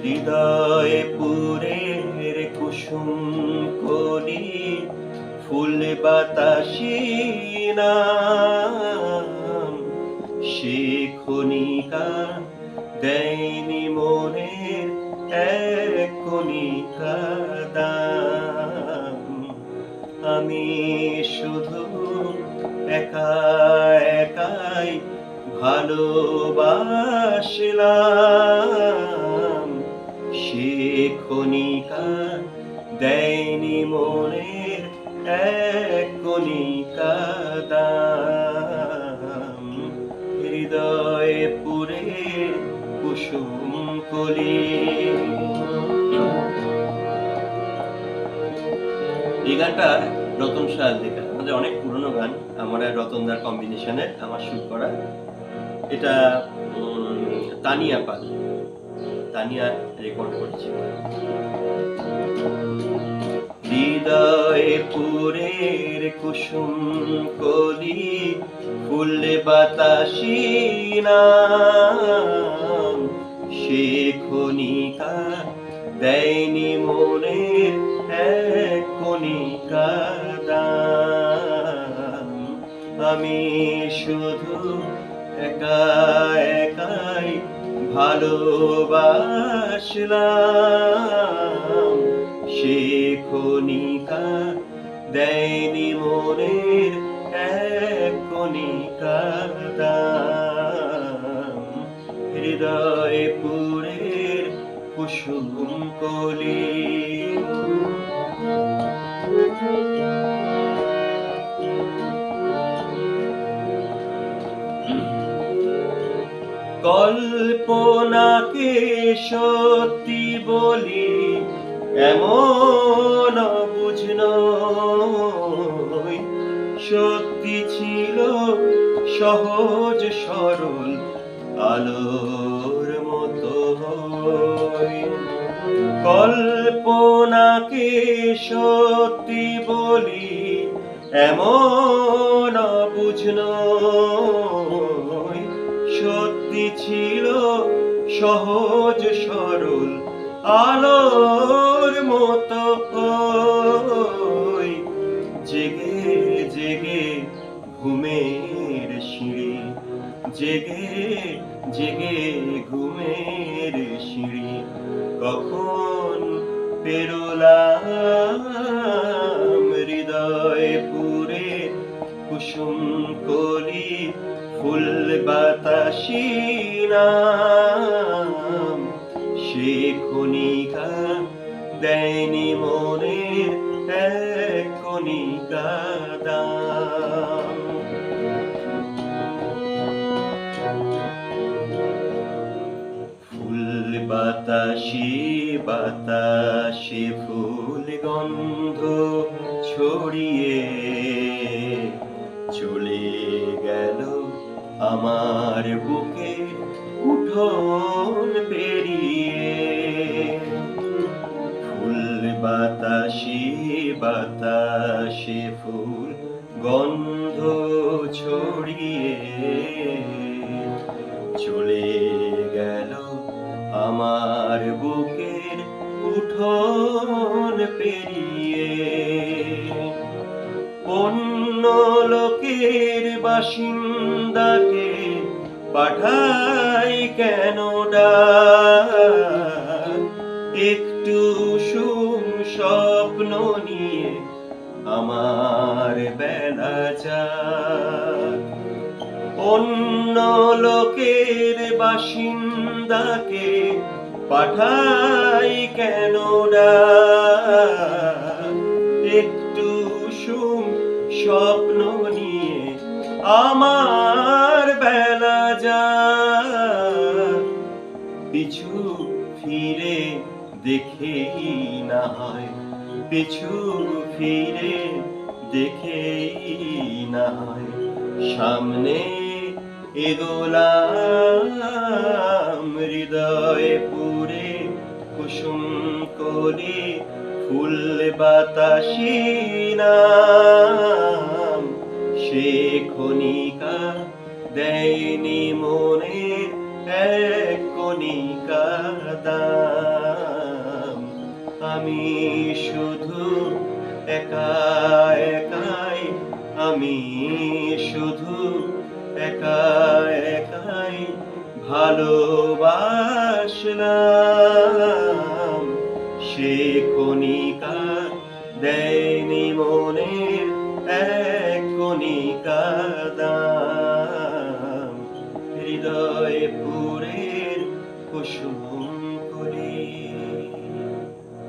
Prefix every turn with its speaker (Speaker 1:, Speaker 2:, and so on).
Speaker 1: হৃদয়ে পুরের কুসুম কলি, ফুল বাতাসি নাম, সে ক্ষণিকা দেয়নি মনের এক কণিকা দাম। আমি শুধু একা একাই ভালোবাসলাম, সে ক্ষণিকা দেয়নি মনের এক কণিকা দাম। হৃদয়ে পুরের কুসুম কলি। এই গানটা রতন সাহার লেখা, আমাদের অনেক পুরনো গান, আমার আর রতনদার কম্বিনেশনে আমার শুট করা। এটা তানিয়া পাল, তানিয়া রেকর্ড করেছে। হৃদয়ে পুরের কুসুম কলি, ফুল বাতাসি নাম, সে ক্ষণিকা দেয়নি মনের এক কণিকা দাম। আমি শুধু একা একাই ভালোবাসলাম, সে ক্ষণিকা দেয়নি মনের এক কণিকা দাম। হৃদয়ে পুরের কুসুম কলি। কল্পনাকে সত্যি বলি এমন অবুঝ নয়, সত্যি ছিল সহজ সরল আলোর মতো। কল্পনাকে সত্যি বলি এমন অবুঝ নয়, সত্যি ছিল সহজ সরল আলোর মতো। জেগে জেগে ঘুমের সিঁড়ি, জেগে জেগে ঘুমের সিঁড়ি কখন পেরোলাম। হৃদয়ে পুরে কুসুম কলি, ফুল বাতাসি নাম, সে ক্ষণিকা দেয়নি মনের এক কণিকা দাম। ফুল বাতাসি বাতাসে ফুল গন্ধ ছড়িয়ে চলে গেল আমার বুকে উঠোন পেরিয়ে। ফুল বাতাসি বাতাসে ফুল গন্ধ ছড়িয়ে চলে গেল আমার বুকের উঠোন পেরিয়ে। অন্য লোকের বাসিন্দাকে পাঠাই কেন ডাক, একটু সুম স্বপ্ন নিয়ে আমার বেলা যাক। অন্য লোকের বাসিন্দাকে পাঠাই কেন ডাক, একটু সুম স্বপ্ন নিয়ে আমার বেলা যাক। পিছু ফিরে দেখেই না হয়, পিছু ফিরে দেখেই না হয়, সামনে এগোলাম। হৃদয়ে পুরে কুসুম কলি, ফুল বাতাসি নাম, সে ক্ষণিকা দেয়নি মনের এক কণিকা দাম। আমি শুধু একা একাই, আমি শুধু একা একাই ভালোবাসলাম। সে কণিকা দেয়নি মনের এক কণিকা দাম। হৃদয় পুরের কুসুম